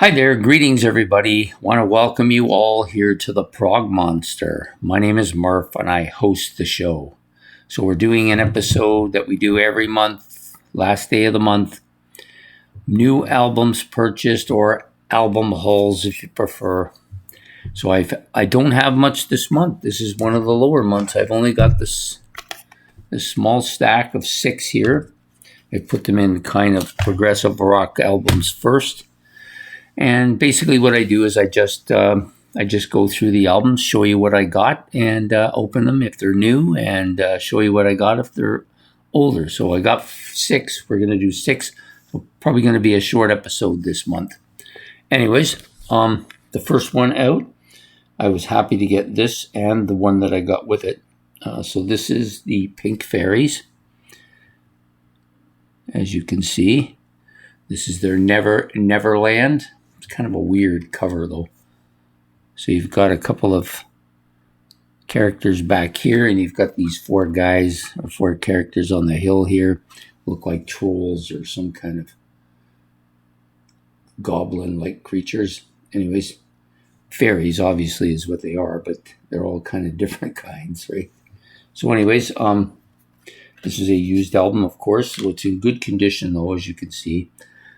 Hi there, greetings everybody. Want to welcome you all here to the Prog Monster. My name is Murph and I host the show. So we're doing an episode that we do every month, last day of the month. New albums purchased or album hauls if you prefer. So I don't have much this month. This is one of the lower months. I've only got this small stack of 6 here. I put them in kind of progressive rock albums first. And basically what I do is I just go through the albums, show you what I got, and open them if they're new, and show you what I got if they're older. So I got 6. We're going to do 6. So probably going to be a short episode this month. Anyways, the first one out, I was happy to get this and the one that I got with it. So this is the Pink Fairies. As you can see, this is their Neverland. It's kind of a weird cover though. So you've got a couple of characters back here, and you've got these 4 guys or 4 characters on the hill here. Look like trolls or some kind of goblin-like creatures. Anyways, fairies obviously is what they are, but they're all kind of different kinds, right? So anyways, this is a used album, of course. So it's in good condition though, as you can see.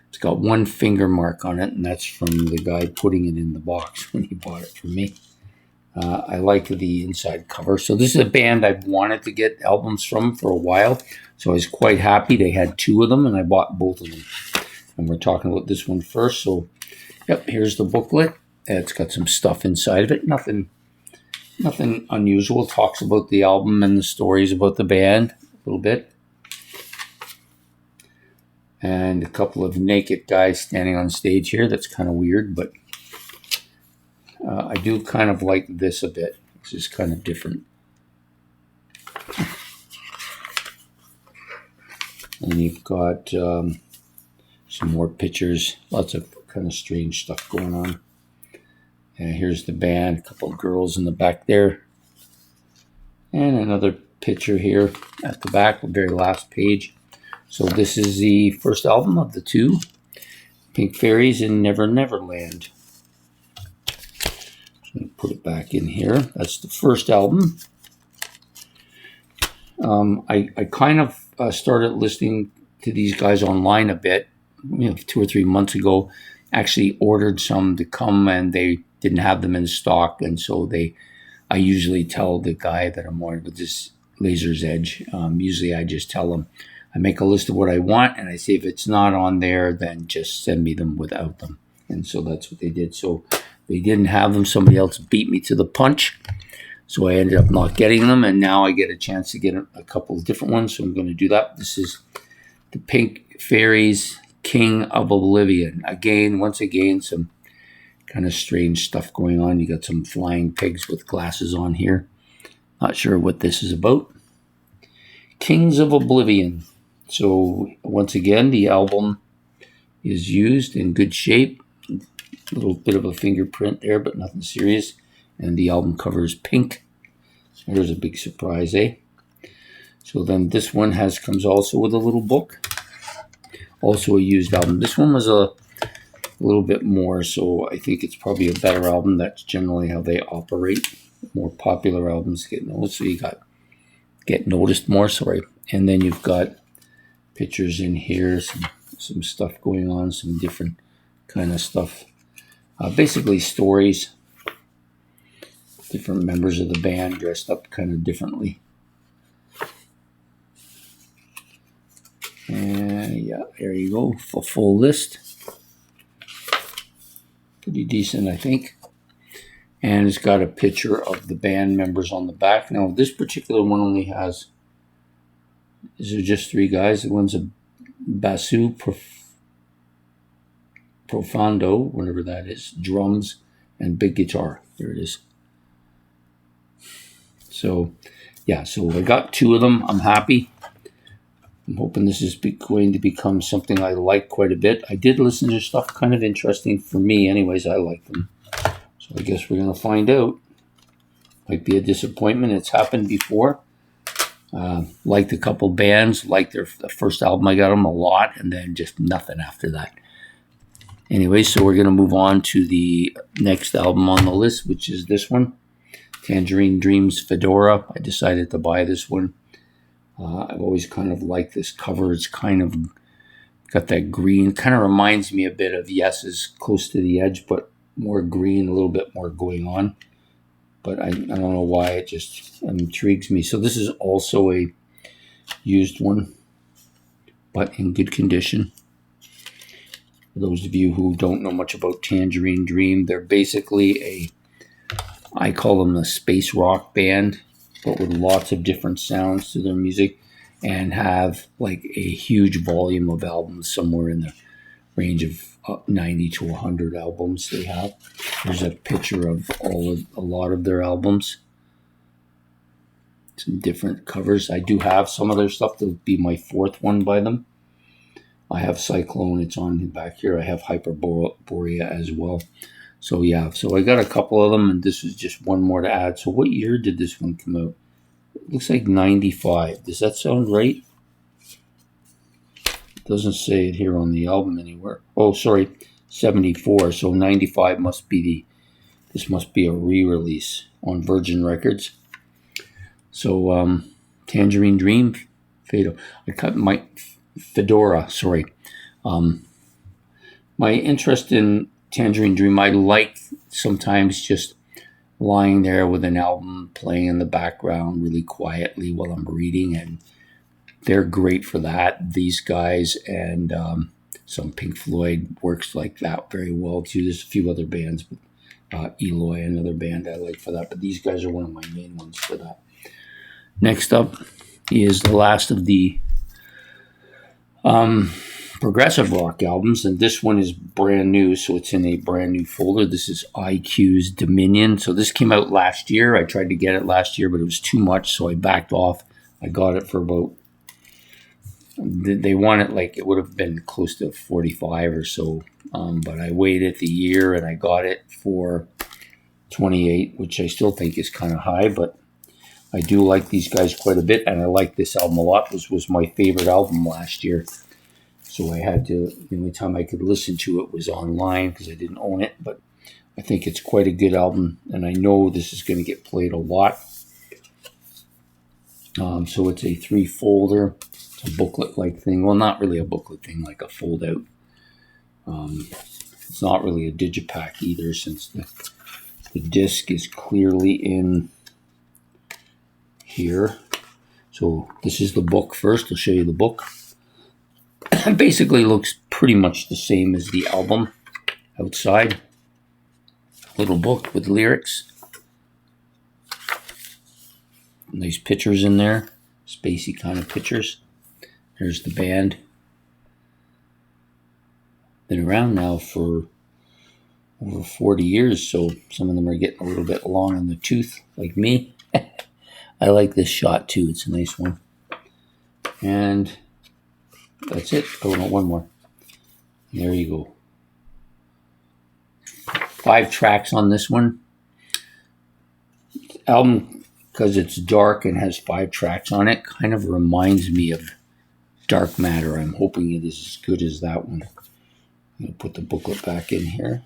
It's got 1 finger mark on it, and that's from the guy putting it in the box when he bought it from me. I like the inside cover. So this is a band I've wanted to get albums from for a while, so I was quite happy. They had 2 of them, and I bought both of them. And we're talking about this one first. So, yep, here's the booklet. It's got some stuff inside of it. Nothing unusual. It talks about the album and the stories about the band a little bit. And a couple of naked guys standing on stage here. That's kind of weird, but I do kind of like this a bit. This is kind of different. And you've got some more pictures. Lots of kind of strange stuff going on. And here's the band. A couple of girls in the back there. And another picture here at the back, the very last page. So this is the first album of the 2, Pink Fairies and Neverland. So I'm going to put it back in here. That's the first album. I kind of started listening to these guys online a bit, 2 or 3 months ago. Actually ordered some to come, and they didn't have them in stock, and so I usually tell the guy that I'm wanting with this Laser's Edge. Usually I just tell them, I make a list of what I want, and I say if it's not on there, then just send me them without them. And so that's what they did. So they didn't have them. Somebody else beat me to the punch. So I ended up not getting them, and now I get a chance to get a couple of different ones. So I'm going to do that. This is the Pink Fairies, King of Oblivion. Once again, some kind of strange stuff going on. You got some flying pigs with glasses on here. Not sure what this is about. Kings of Oblivion. So once again, the album is used in good shape. A little bit of a fingerprint there, but nothing serious. And the album cover is pink. There's a big surprise, eh? So then this one comes also with a little book. Also a used album. This one was a little bit more, so I think it's probably a better album. That's generally how they operate. More popular albums get noticed. So you got get noticed more, sorry. And then you've got pictures in here, some stuff going on, some different kind of stuff. Basically stories. Different members of the band dressed up kind of differently. And yeah, there you go, a full list. Pretty decent, I think. And it's got a picture of the band members on the back. Now, this particular one only has, these are just 3 guys. The one's a basso profondo, whatever that is, drums, and big guitar. There it is. So, yeah, so I got 2 of them. I'm happy. I'm hoping this is going to become something I like quite a bit. I did listen to stuff kind of interesting for me. Anyways, I like them. So I guess we're going to find out. Might be a disappointment. It's happened before. Liked a couple bands. Liked the first album. I got them a lot. And then just nothing after that. Anyway, so we're going to move on to the next album on the list, which is this one, Tangerine Dream Phaedora. I decided to buy this one. I've always kind of liked this cover. It's kind of got that green. Kind of reminds me a bit of Yes's Close to the Edge, but more green, a little bit more going on. But I don't know why, it just intrigues me. So this is also a used one, but in good condition. For those of you who don't know much about Tangerine Dream, they're basically I call them a space rock band, but with lots of different sounds to their music, and have like a huge volume of albums, somewhere in the range of 90 to 100 albums they have. There's a picture of a lot of their albums. Some different covers. I do have some of their stuff. That would be my fourth one by them. I have Cyclone, it's on the back here. I have Hyperborea as well. So yeah, so I got a couple of them, and this is just one more to add. So what year did this one come out? It looks like 95. Does that sound right? It doesn't say it here on the album anywhere. Oh, sorry, 74. So 95 must be this must be a re-release on Virgin Records. So Tangerine Dream Phaedora. I cut my Phaedora, sorry. My interest in Tangerine Dream, I like sometimes just lying there with an album playing in the background really quietly while I'm reading, and they're great for that. These guys and some Pink Floyd works like that very well too. There's a few other bands, Eloy, another band I like for that, but these guys are one of my main ones for that. Next up is the last of the progressive rock albums, and this one is brand new, so it's in a brand new folder. This is IQ's Dominion. So this came out last year. I tried to get it last year, but it was too much, so I backed off. I got it for about, they want it like it would have been close to 45 or so, but I waited the year and I got it for 28, which I still think is kind of high, but I do like these guys quite a bit, and I like this album a lot. This was my favorite album last year. So I had to, the only time I could listen to it was online because I didn't own it. But I think it's quite a good album, and I know this is going to get played a lot. So it's a 3-folder. It's a booklet-like thing. Well, not really a booklet thing, like a fold-out. It's not really a digipack either, since the disc is clearly in here. So this is the book first. I'll show you the book. It basically looks pretty much the same as the album outside. Little book with lyrics. Nice pictures in there. Spacey kind of pictures. There's the band. Been around now for over 40 years, so some of them are getting a little bit long in the tooth, like me. I like this shot too. It's a nice one. And that's it. Oh, no, one more. There you go. 5 tracks on this one. Album, because it's dark and has 5 tracks on it, kind of reminds me of Dark Matter. I'm hoping it is as good as that one. I'm going to put the booklet back in here.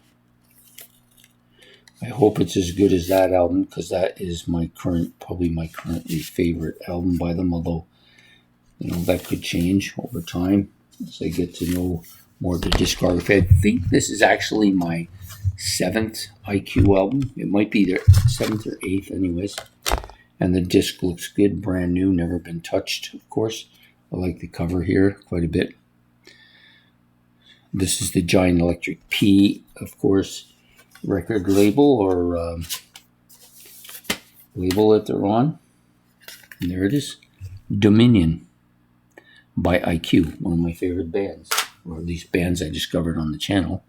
I hope it's as good as that album, because that is probably my currently favorite album by them, although, you know, that could change over time as I get to know more of the discography. I think this is actually my 7th IQ album. It might be their 7th or 8th anyways. And the disc looks good, brand new, never been touched, of course. I like the cover here quite a bit. This is the Giant Electric P, of course, record label or label that they're on. And there it is. Dominion by IQ, one of my favorite bands, or at least bands I discovered on the channel.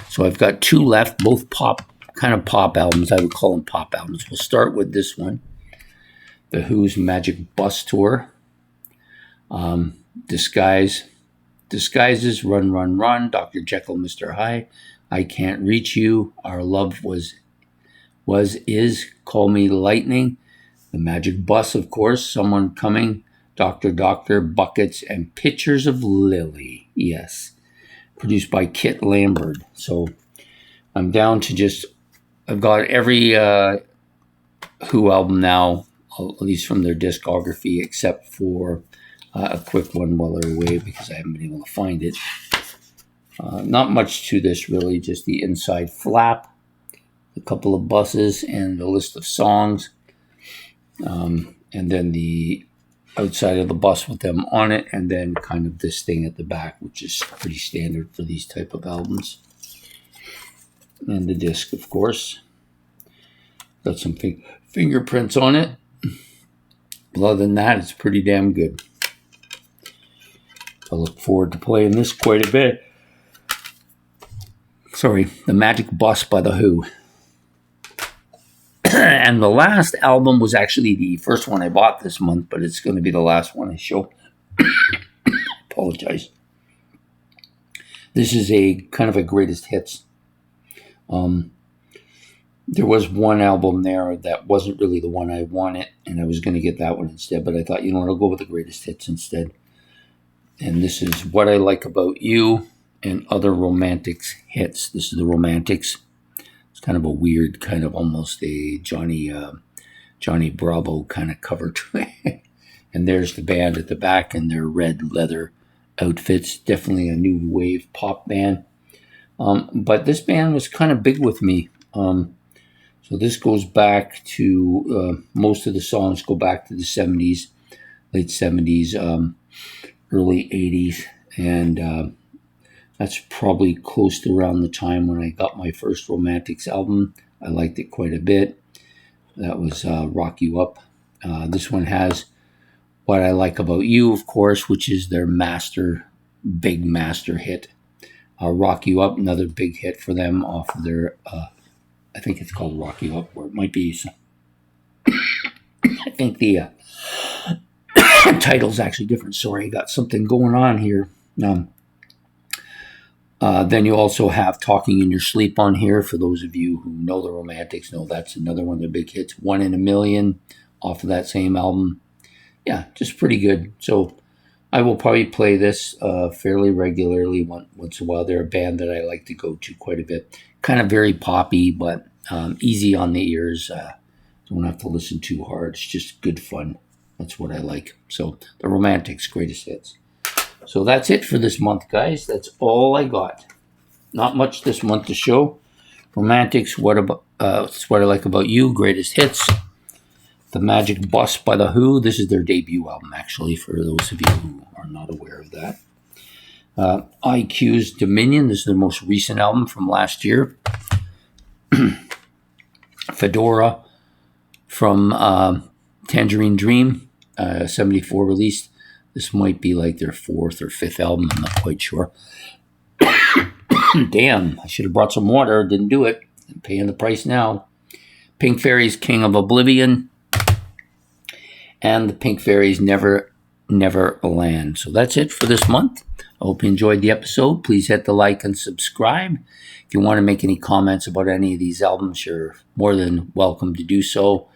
So I've got 2 left, both kind of pop albums. I would call them pop albums. We'll start with this one, The Who's Magic Bus Tour. Disguises, Run, Run, Run, Dr. Jekyll, Mr. Hyde, I Can't Reach You, Our Love is, Call Me Lightning, The Magic Bus, of course, Someone Coming, Doctor, Buckets, and Pictures of Lily. Yes, produced by Kit Lambert. So I'm down to I've got every Who album now, at least from their discography, except for a quick one while they're away because I haven't been able to find it. Not much to this really, just the inside flap, a couple of buses, and a list of songs. And then the outside of the bus with them on it, and then kind of this thing at the back, which is pretty standard for these type of albums. And the disc, of course. Got some fingerprints on it. But other than that, it's pretty damn good. I look forward to playing this quite a bit. Sorry, The Magic Bus by The Who. And the last album was actually the first one I bought this month, but it's going to be the last one I show. Apologize. This is a kind of a greatest hits. There was one album there that wasn't really the one I wanted, and I was going to get that one instead, but I thought, you know what, I'll go with the greatest hits instead. And this is What I Like About You and Other Romantics Hits. This is the Romantics. It's kind of a weird, kind of almost a Johnny Bravo kind of cover to it. And there's the band at the back in their red leather outfits. Definitely a new wave pop band. But this band was kind of big with me. So this goes back to, most of the songs go back to the 70s, late 70s, early 80s. And that's probably close to around the time when I got my first Romantics album. I liked it quite a bit. That was Rock You Up. This one has What I Like About You, of course, which is their big master hit. Rock You Up, another big hit for them off of their, I think it's called Rock You Up, or it might be, I think the title's actually different. Sorry, I got something going on here. Then you also have Talking in Your Sleep on here. For those of you who know the Romantics, know that's another one of their big hits. One in a Million off of that same album. Yeah, just pretty good. So I will probably play this fairly regularly once in a while. They're a band that I like to go to quite a bit. Kind of very poppy, but easy on the ears. Don't have to listen too hard. It's just good fun. That's what I like. So the Romantics, greatest hits. So that's it for this month, guys. That's all I got. Not much this month to show. Romantics, What I Like About You, greatest hits. The Magic Bus by The Who. This is their debut album, actually, for those of you who are not aware of that. IQ's Dominion. This is their most recent album from last year. Phaedora from Tangerine Dream, 74 released. This might be like their fourth or fifth album. I'm not quite sure. Damn, I should have brought some water. Didn't do it. I'm paying the price now. Pink Fairies, King of Oblivion. And the Pink Fairies, Never Land. So that's it for this month. I hope you enjoyed the episode. Please hit the like and subscribe. If you want to make any comments about any of these albums, you're more than welcome to do so.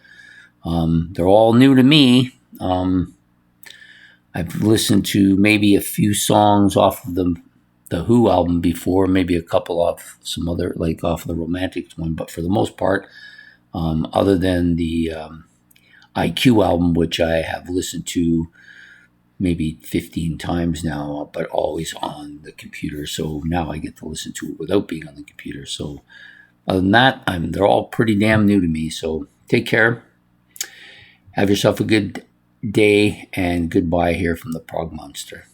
They're all new to me. I've listened to maybe a few songs off of the Who album before, maybe a couple off some other, like off of the Romantics one, but for the most part, other than the IQ album, which I have listened to maybe 15 times now, but always on the computer. So now I get to listen to it without being on the computer. So other than that, they're all pretty damn new to me. So take care. Have yourself a good day, and goodbye here from the Prog Monster.